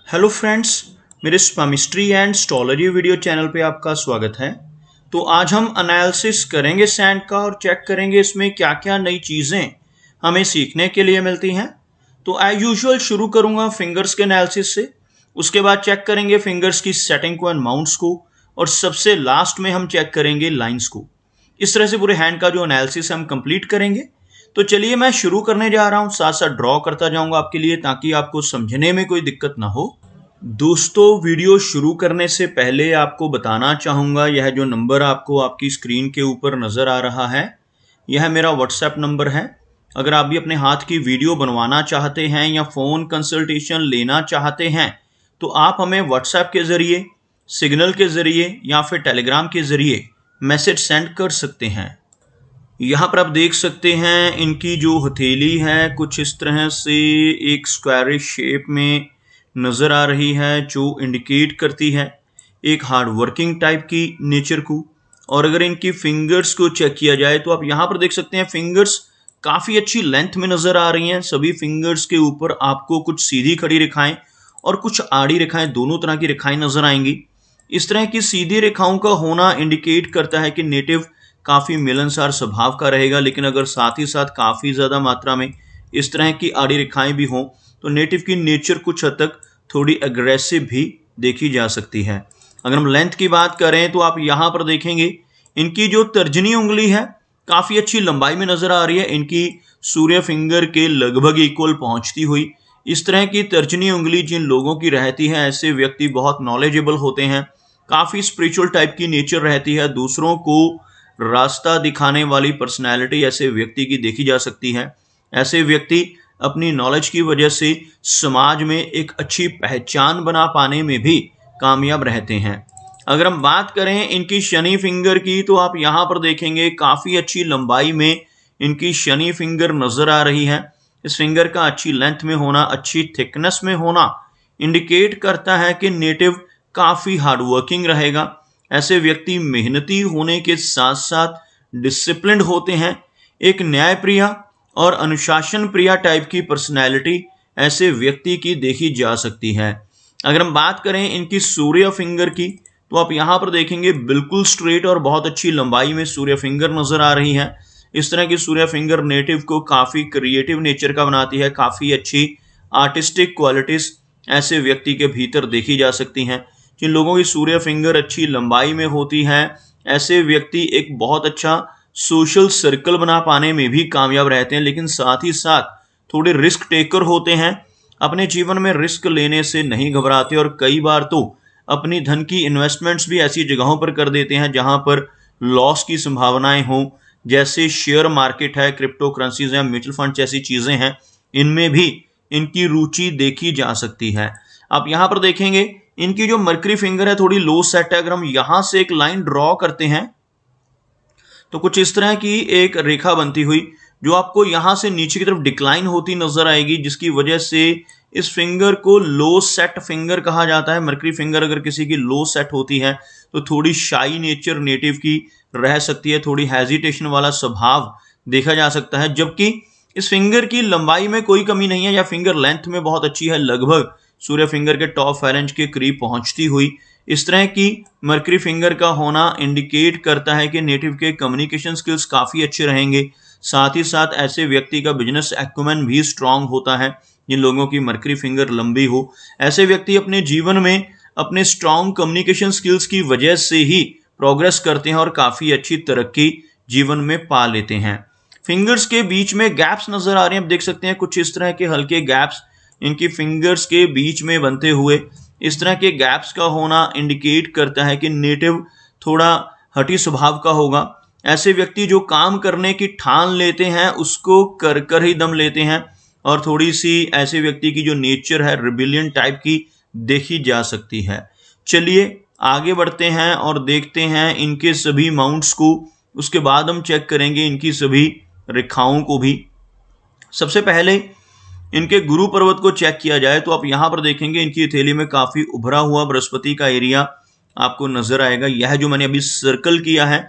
Hello friends, मेरे स्पामिस्ट्री and astrology video channel पे आपका स्वागत है। तो आज हम एनालिसिस करेंगे सैंड का और चेक करेंगे इसमें क्या क्या नई चीज़ें हमें सीखने के लिए मिलती हैं। तो एज यूजुअल शुरू करूंगा फिंगर्स के एनालिसिस से, उसके बाद चेक करेंगे फिंगर्स की सेटिंग को एंड माउंट्स को, और सबसे लास्ट में हम चेक करेंगे लाइंस को। इस तरह से पूरे हैंड का जो एनालिसिस हम कंप्लीट करेंगे। तो चलिए मैं शुरू करने जा रहा हूँ, साथ साथ ड्रॉ करता जाऊंगा आपके लिए ताकि आपको समझने में कोई दिक्कत ना हो। दोस्तों, वीडियो शुरू करने से पहले आपको बताना चाहूँगा, यह जो नंबर आपको आपकी स्क्रीन के ऊपर नज़र आ रहा है, यह मेरा व्हाट्सएप नंबर है। अगर आप भी अपने हाथ की वीडियो बनवाना चाहते हैं या फ़ोन कंसल्टेशन लेना चाहते हैं तो आप हमें व्हाट्सएप के ज़रिए, सिग्नल के ज़रिए या फिर टेलीग्राम के ज़रिए मैसेज सेंड कर सकते हैं। यहाँ पर आप देख सकते हैं इनकी जो हथेली है कुछ इस तरह से एक स्क्वायरिश शेप में नज़र आ रही है, जो इंडिकेट करती है एक हार्ड वर्किंग टाइप की नेचर को। और अगर इनकी फिंगर्स को चेक किया जाए तो आप यहाँ पर देख सकते हैं फिंगर्स काफ़ी अच्छी लेंथ में नज़र आ रही हैं। सभी फिंगर्स के ऊपर आपको कुछ सीधी खड़ी रेखाएं और कुछ आड़ी रेखाएं, दोनों तरह की रेखाएं नज़र आएंगी। इस तरह की सीधी रेखाओं का होना इंडिकेट करता है कि नेटिव काफ़ी मिलनसार स्वभाव का रहेगा, लेकिन अगर साथ ही साथ काफ़ी ज़्यादा मात्रा में इस तरह की आड़ी रेखाएं भी हों तो नेटिव की नेचर कुछ हद तक थोड़ी एग्रेसिव भी देखी जा सकती है। अगर हम लेंथ की बात करें तो आप यहाँ पर देखेंगे इनकी जो तर्जनी उंगली है काफ़ी अच्छी लंबाई में नज़र आ रही है, इनकी सूर्य फिंगर के लगभग इक्वल पहुँचती हुई। इस तरह की तर्जनी उंगली जिन लोगों की रहती है, ऐसे व्यक्ति बहुत नॉलेजेबल होते हैं, काफ़ी स्पिरिचुअल टाइप की नेचर रहती है, दूसरों को रास्ता दिखाने वाली पर्सनैलिटी ऐसे व्यक्ति की देखी जा सकती है। ऐसे व्यक्ति अपनी नॉलेज की वजह से समाज में एक अच्छी पहचान बना पाने में भी कामयाब रहते हैं। अगर हम बात करें इनकी शनि फिंगर की तो आप यहाँ पर देखेंगे काफ़ी अच्छी लंबाई में इनकी शनि फिंगर नज़र आ रही है। इस फिंगर का अच्छी लेंथ में होना, अच्छी थिकनेस में होना इंडिकेट करता है कि नेटिव काफ़ी हार्डवर्किंग रहेगा। ऐसे व्यक्ति मेहनती होने के साथ साथ डिसिप्लिन्ड होते हैं। एक न्यायप्रिय और अनुशासन प्रिय टाइप की पर्सनैलिटी ऐसे व्यक्ति की देखी जा सकती है। अगर हम बात करें इनकी सूर्य फिंगर की तो आप यहाँ पर देखेंगे बिल्कुल स्ट्रेट और बहुत अच्छी लंबाई में सूर्य फिंगर नज़र आ रही है। इस तरह की सूर्य फिंगर नेटिव को काफ़ी क्रिएटिव नेचर का बनाती है, काफ़ी अच्छी आर्टिस्टिक क्वालिटीज़ ऐसे व्यक्ति के भीतर देखी जा सकती हैं। जिन लोगों की सूर्य फिंगर अच्छी लंबाई में होती है, ऐसे व्यक्ति एक बहुत अच्छा सोशल सर्कल बना पाने में भी कामयाब रहते हैं, लेकिन साथ ही साथ थोड़े रिस्क टेकर होते हैं। अपने जीवन में रिस्क लेने से नहीं घबराते और कई बार तो अपनी धन की इन्वेस्टमेंट्स भी ऐसी जगहों पर कर देते हैं जहां पर लॉस की संभावनाएं हों, जैसे शेयर मार्केट है, क्रिप्टो करेंसीज हैं, म्यूचुअल फंड जैसी चीज़ें हैं, इनमें भी इनकी रुचि देखी जा सकती है। आप यहाँ पर देखेंगे इनकी जो मरकरी फिंगर है थोड़ी लो सेट है। अगर हम यहाँ से एक लाइन ड्रॉ करते हैं तो कुछ इस तरह की एक रेखा बनती हुई जो आपको यहाँ से नीचे की तरफ डिक्लाइन होती नजर आएगी, जिसकी वजह से इस फिंगर को लो सेट फिंगर कहा जाता है। मरकरी फिंगर अगर किसी की लो सेट होती है तो थोड़ी शाई नेचर नेटिव की रह सकती है, थोड़ी हेजिटेशन वाला स्वभाव देखा जा सकता है। जबकि इस फिंगर की लंबाई में कोई कमी नहीं है या फिंगर लेंथ में बहुत अच्छी है, लगभग सूर्य फिंगर के टॉप फैलेंज के करीब पहुंचती हुई। इस तरह की मरकरी फिंगर का होना इंडिकेट करता है कि नेटिव के कम्युनिकेशन स्किल्स काफ़ी अच्छे रहेंगे। साथ ही साथ ऐसे व्यक्ति का बिजनेस एक्यूमेन भी स्ट्रांग होता है। जिन लोगों की मरकरी फिंगर लंबी हो, ऐसे व्यक्ति अपने जीवन में अपने स्ट्रांग कम्युनिकेशन स्किल्स की वजह से ही प्रोग्रेस करते हैं और काफ़ी अच्छी तरक्की जीवन में पा लेते हैं। फिंगर्स के बीच में गैप्स नज़र आ रहे हैं, आप देख सकते हैं कुछ इस तरह के हल्के गैप्स इनकी फिंगर्स के बीच में बनते हुए। इस तरह के गैप्स का होना इंडिकेट करता है कि नेटिव थोड़ा हठी स्वभाव का होगा। ऐसे व्यक्ति जो काम करने की ठान लेते हैं उसको कर कर ही दम लेते हैं, और थोड़ी सी ऐसे व्यक्ति की जो नेचर है रिबिलियन टाइप की देखी जा सकती है। चलिए आगे बढ़ते हैं और देखते हैं इनके सभी माउंट्स को, उसके बाद हम चेक करेंगे इनकी सभी रेखाओं को भी। सबसे पहले इनके गुरु पर्वत को चेक किया जाए तो आप यहाँ पर देखेंगे इनकी हथेली में काफ़ी उभरा हुआ बृहस्पति का एरिया आपको नजर आएगा। यह जो मैंने अभी सर्कल किया है,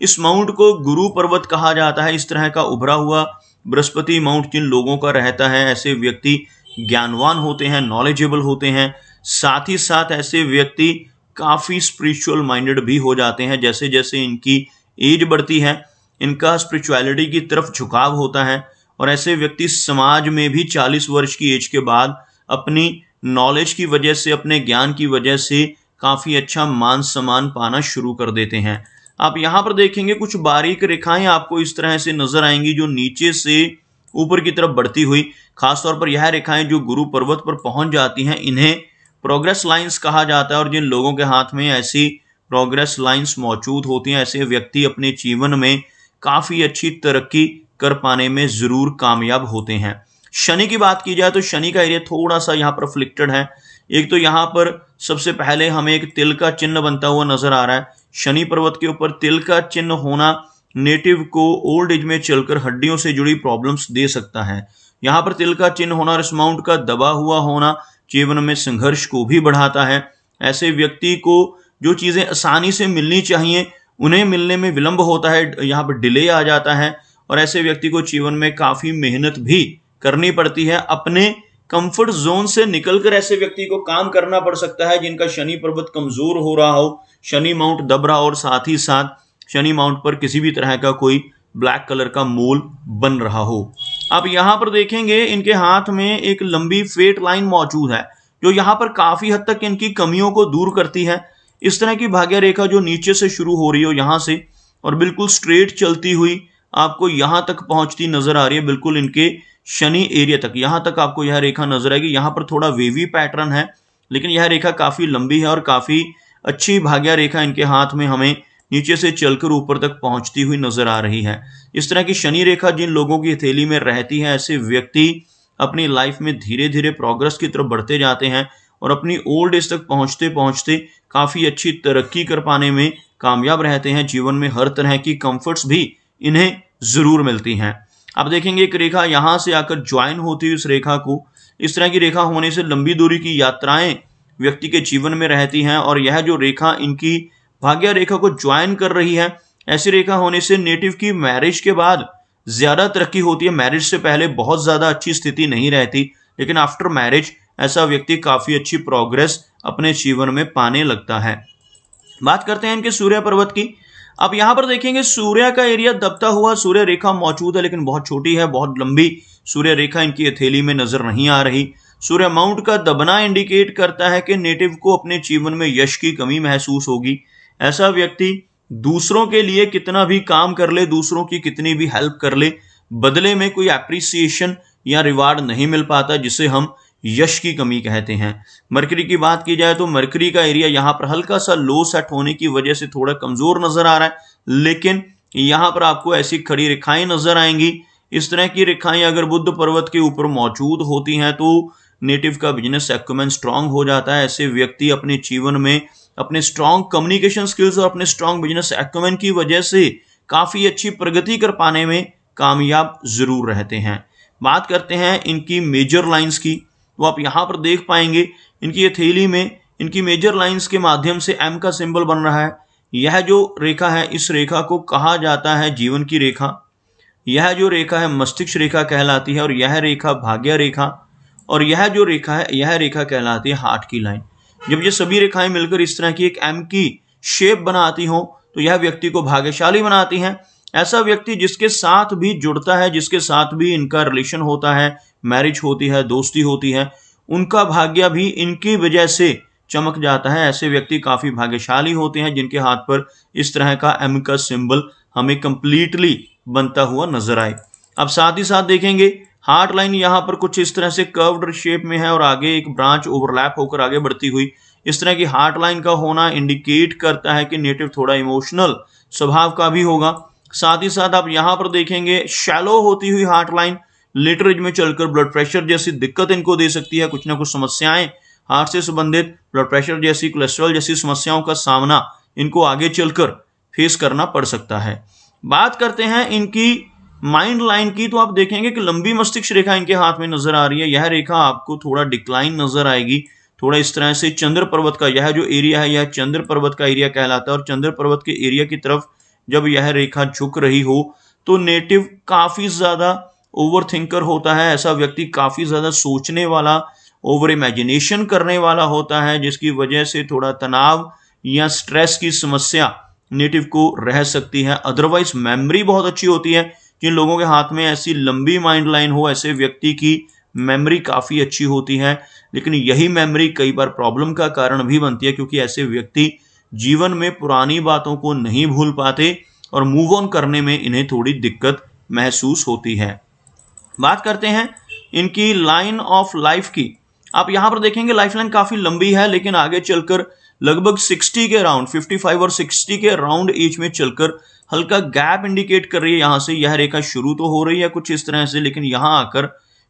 इस माउंट को गुरु पर्वत कहा जाता है। इस तरह का उभरा हुआ बृहस्पति माउंट जिन लोगों का रहता है, ऐसे व्यक्ति ज्ञानवान होते हैं, नॉलेजेबल होते हैं, साथ ही साथ ऐसे व्यक्ति काफ़ी स्पिरिचुअल माइंडेड भी हो जाते हैं। जैसे जैसे इनकी एज बढ़ती है, इनका स्पिरिचुअलिटी की तरफ झुकाव होता है और ऐसे व्यक्ति समाज में भी 40 वर्ष की एज के बाद अपनी नॉलेज की वजह से, अपने ज्ञान की वजह से काफ़ी अच्छा मान सम्मान पाना शुरू कर देते हैं। आप यहाँ पर देखेंगे कुछ बारीक रेखाएं आपको इस तरह से नजर आएंगी जो नीचे से ऊपर की तरफ बढ़ती हुई, खासतौर पर यह रेखाएं जो गुरु पर्वत पर पहुंच जाती हैं, इन्हें प्रोग्रेस लाइंस कहा जाता है। और जिन लोगों के हाथ में ऐसी प्रोग्रेस लाइंस मौजूद होती हैं, ऐसे व्यक्ति अपने जीवन में काफ़ी अच्छी तरक्की कर पाने में ज़रूर कामयाब होते हैं। शनि की बात की जाए तो शनि का एरिया थोड़ा सा यहाँ पर अफ्लिक्टेड है। एक तो यहाँ पर सबसे पहले हमें एक तिल का चिन्ह बनता हुआ नजर आ रहा है। शनि पर्वत के ऊपर तिल का चिन्ह होना नेटिव को ओल्ड एज में चलकर हड्डियों से जुड़ी प्रॉब्लम्स दे सकता है। यहाँ पर तिल का चिन्ह होना और इस माउंट का दबा हुआ होना जीवन में संघर्ष को भी बढ़ाता है। ऐसे व्यक्ति को जो चीज़ें आसानी से मिलनी चाहिए उन्हें मिलने में विलंब होता है, यहाँ पर डिले आ जाता है और ऐसे व्यक्ति को जीवन में काफ़ी मेहनत भी करनी पड़ती है। अपने कंफर्ट जोन से निकलकर ऐसे व्यक्ति को काम करना पड़ सकता है जिनका शनि पर्वत कमजोर हो रहा हो, शनि माउंट दब रहा हो और साथ ही साथ शनि माउंट पर किसी भी तरह का कोई ब्लैक कलर का मोल बन रहा हो। आप यहाँ पर देखेंगे इनके हाथ में एक लंबी फेट लाइन मौजूद है जो यहाँ पर काफी हद तक इनकी कमियों को दूर करती है। इस तरह की भाग्य रेखा जो नीचे से शुरू हो रही हो यहाँ से और बिल्कुल स्ट्रेट चलती हुई आपको यहाँ तक पहुंचती नजर आ रही है, बिल्कुल इनके शनि एरिया तक, यहाँ तक आपको यह रेखा नजर आएगी। यहाँ पर थोड़ा वेवी पैटर्न है लेकिन यह रेखा काफी लंबी है और काफी अच्छी भाग्य रेखा इनके हाथ में हमें नीचे से चलकर ऊपर तक पहुंचती हुई नजर आ रही है। इस तरह की शनि रेखा जिन लोगों की हथेली में रहती है, ऐसे व्यक्ति अपनी लाइफ में धीरे धीरे प्रोग्रेस की तरफ बढ़ते जाते हैं और अपनी ओल्ड एज तक पहुंचते पहुंचते काफी अच्छी तरक्की कर पाने में कामयाब रहते हैं। जीवन में हर तरह की कंफर्ट्स भी इन्हें जरूर मिलती हैं। आप देखेंगे एक रेखा यहाँ से आकर ज्वाइन होती है इस रेखा को। इस तरह की रेखा होने से लंबी दूरी की यात्राएं व्यक्ति के जीवन में रहती हैं और यह जो रेखा इनकी भाग्य रेखा को ज्वाइन कर रही है, ऐसी रेखा होने से नेटिव की मैरिज के बाद ज्यादा तरक्की होती है। मैरिज से पहले बहुत ज्यादा अच्छी स्थिति नहीं रहती लेकिन आफ्टर मैरिज ऐसा व्यक्ति काफी अच्छी प्रोग्रेस अपने जीवन में पाने लगता है। बात करते हैं इनके सूर्य पर्वत की। अब यहाँ पर देखेंगे सूर्य का एरिया दबता हुआ सूर्य रेखा मौजूद है लेकिन बहुत छोटी है, बहुत लंबी सूर्य रेखा इनकी हथेली में नजर नहीं आ रही। सूर्य माउंट का दबना इंडिकेट करता है कि नेटिव को अपने जीवन में यश की कमी महसूस होगी। ऐसा व्यक्ति दूसरों के लिए कितना भी काम कर ले, दूसरों की कितनी भी हेल्प कर ले, बदले में कोई एप्रिसिएशन या रिवार्ड नहीं मिल पाता, जिसे हम यश की कमी कहते हैं। मरकरी की बात की जाए तो मरकरी का एरिया यहाँ पर हल्का सा लो सेट होने की वजह से थोड़ा कमजोर नजर आ रहा है, लेकिन यहाँ पर आपको ऐसी खड़ी रेखाएं नजर आएंगी। इस तरह की रेखाएं अगर बुध पर्वत के ऊपर मौजूद होती हैं तो नेटिव का बिजनेस एक्यूमेन स्ट्रांग हो जाता है। ऐसे व्यक्ति अपने जीवन में अपने स्ट्रांग कम्युनिकेशन स्किल्स और अपने स्ट्रांग बिजनेस एक्यूमेन की वजह से काफी अच्छी प्रगति कर पाने में कामयाब जरूर रहते हैं। बात करते हैं इनकी मेजर लाइंस की, तो आप यहाँ पर देख पाएंगे इनकी हथेली में इनकी मेजर लाइंस के माध्यम से एम का सिंबल बन रहा है। यह जो रेखा है, इस रेखा को कहा जाता है जीवन की रेखा। यह जो रेखा है मस्तिष्क रेखा कहलाती है और यह रेखा भाग्य रेखा, और यह जो रेखा है यह रेखा कहलाती है हार्ट की लाइन। जब ये सभी रेखाएं मिलकर इस तरह की एक एम की शेप बनाती हो तो यह व्यक्ति को भाग्यशाली बनाती हैं। ऐसा व्यक्ति जिसके साथ भी जुड़ता है, जिसके साथ भी इनका रिलेशन होता है, मैरिज होती है, दोस्ती होती है, उनका भाग्य भी इनकी वजह से चमक जाता है। ऐसे व्यक्ति काफी भाग्यशाली होते हैं जिनके हाथ पर इस तरह का एम का सिंबल हमें कंप्लीटली बनता हुआ नजर आए। अब साथ ही साथ देखेंगे हार्ट लाइन यहाँ पर कुछ इस तरह से कर्व्ड शेप में है और आगे एक ब्रांच ओवरलैप होकर आगे बढ़ती हुई। इस तरह की हार्ट लाइन का होना इंडिकेट करता है कि नेटिव थोड़ा इमोशनल स्वभाव का भी होगा। साथ ही साथ आप यहाँ पर देखेंगे शैलो होती हुई हार्ट लाइन लेटर एज में चलकर ब्लड प्रेशर जैसी दिक्कत इनको दे सकती है। कुछ ना कुछ समस्याएं हार्ट से संबंधित, ब्लड प्रेशर जैसी, कोलेस्ट्रॉल जैसी समस्याओं का सामना इनको आगे चलकर फेस करना पड़ सकता है। बात करते हैं इनकी माइंड लाइन की, तो आप देखेंगे कि लंबी मस्तिष्क रेखा इनके हाथ में नजर आ रही है। यह रेखा आपको थोड़ा डिक्लाइन नजर आएगी, थोड़ा इस तरह से चंद्र पर्वत का यह जो एरिया है यह चंद्र पर्वत का एरिया कहलाता है और चंद्र पर्वत के एरिया की तरफ जब यह रेखा झुक रही हो तो नेटिव काफी ज्यादा ओवर थिंकर होता है। ऐसा व्यक्ति काफी ज्यादा सोचने वाला ओवर इमेजिनेशन करने वाला होता है, जिसकी वजह से थोड़ा तनाव या स्ट्रेस की समस्या नेटिव को रह सकती है। अदरवाइज मेमोरी बहुत अच्छी होती है। जिन लोगों के हाथ में ऐसी लंबी माइंड लाइन हो, ऐसे व्यक्ति की मेमोरी काफ़ी अच्छी होती है, लेकिन यही मेमोरी कई बार प्रॉब्लम का कारण भी बनती है, क्योंकि ऐसे व्यक्ति जीवन में पुरानी बातों को नहीं भूल पाते और मूव ऑन करने में इन्हें थोड़ी दिक्कत महसूस होती है। बात करते हैं इनकी लाइन ऑफ लाइफ की। आप यहाँ पर देखेंगे लाइफ लाइन काफ़ी लंबी है, लेकिन आगे चलकर लगभग 60 के अराउंड 55 और 60 के अराउंड एज में चलकर हल्का गैप इंडिकेट कर रही है। यहाँ से यह रेखा शुरू तो हो रही है कुछ इस तरह से, लेकिन यहाँ आकर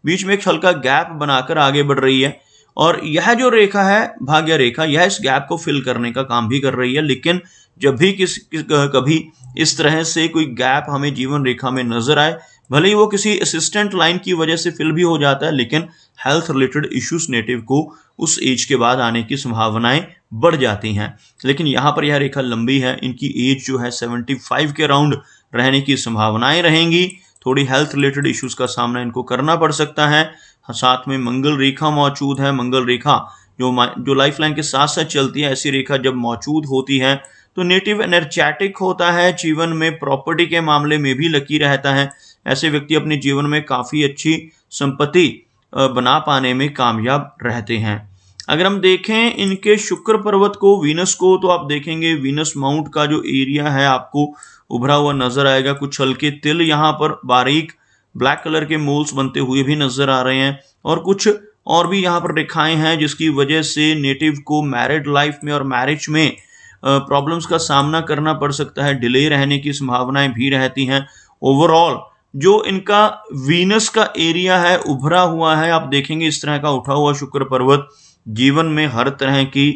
बीच में एक हल्का गैप बनाकर आगे बढ़ रही है। और यह जो रेखा है भाग्य रेखा, यह इस गैप को फिल करने का काम भी कर रही है। लेकिन जब भी कभी इस तरह से कोई गैप हमें जीवन रेखा में नजर आए, भले ही वो किसी असिस्टेंट लाइन की वजह से फिल भी हो जाता है, लेकिन हेल्थ रिलेटेड इश्यूज नेटिव को उस एज के बाद आने की संभावनाएं बढ़ जाती हैं। लेकिन यहाँ पर यह रेखा लंबी है, इनकी एज जो है 75 के अराउंड रहने की संभावनाएं रहेंगी। थोड़ी हेल्थ रिलेटेड इश्यूज का सामना इनको करना पड़ सकता है। साथ में मंगल रेखा मौजूद है। मंगल रेखा जो लाइफ लाइन के साथ साथ चलती है, ऐसी रेखा जब मौजूद होती है तो नेटिव एनर्जेटिक होता है, जीवन में प्रॉपर्टी के मामले में भी लकी रहता है। ऐसे व्यक्ति अपने जीवन में काफ़ी अच्छी संपत्ति बना पाने में कामयाब रहते हैं। अगर हम देखें इनके शुक्र पर्वत को, वीनस को, तो आप देखेंगे वीनस माउंट का जो एरिया है आपको उभरा हुआ नजर आएगा। कुछ हल्के तिल यहाँ पर बारीक ब्लैक कलर के मोल्स बनते हुए भी नजर आ रहे हैं, और कुछ और भी यहाँ पर रेखाएं हैं, जिसकी वजह से नेटिव को मैरिड लाइफ में और मैरिज में प्रॉब्लम्स का सामना करना पड़ सकता है। डिले रहने की संभावनाएं भी रहती हैं। ओवरऑल जो इनका वीनस का एरिया है उभरा हुआ है, आप देखेंगे इस तरह का उठा हुआ शुक्र पर्वत जीवन में हर तरह की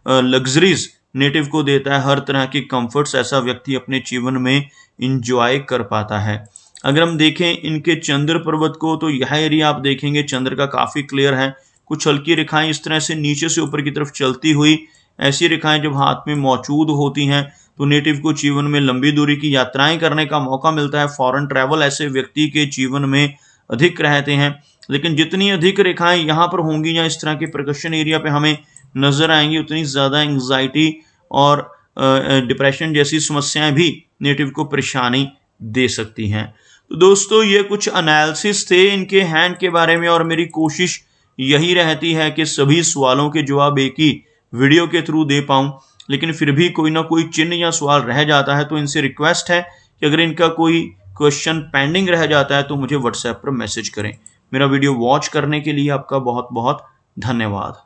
लग्जरीज नेटिव को देता है, हर तरह की कंफर्ट्स ऐसा व्यक्ति अपने जीवन में इंजॉय कर पाता है। अगर हम देखें इनके चंद्र पर्वत को, तो यह एरिया आप देखेंगे चंद्र का काफ़ी क्लियर है। कुछ हल्की रेखाएं इस तरह से नीचे से ऊपर की तरफ चलती हुई, ऐसी रेखाएं जब हाथ में मौजूद होती हैं तो नेटिव को जीवन में लंबी दूरी की यात्राएं करने का मौका मिलता है। फॉरेन ट्रैवल ऐसे व्यक्ति के जीवन में अधिक रहते हैं। लेकिन जितनी अधिक रेखाएं यहाँ पर होंगी या इस तरह के प्रकर्षण एरिया पे हमें नजर आएंगी, उतनी ज़्यादा एंग्जाइटी और डिप्रेशन जैसी समस्याएं भी नेटिव को परेशानी दे सकती हैं। तो दोस्तों ये कुछ एनालिसिस थे इनके हैंड के बारे में, और मेरी कोशिश यही रहती है कि सभी सवालों के जवाब एक ही वीडियो के थ्रू दे पाऊँ। लेकिन फिर भी कोई ना कोई चिन्ह या सवाल रह जाता है, तो इनसे रिक्वेस्ट है कि अगर इनका कोई क्वेश्चन पेंडिंग रह जाता है तो मुझे व्हाट्सएप पर मैसेज करें। मेरा वीडियो वॉच करने के लिए आपका बहुत बहुत धन्यवाद।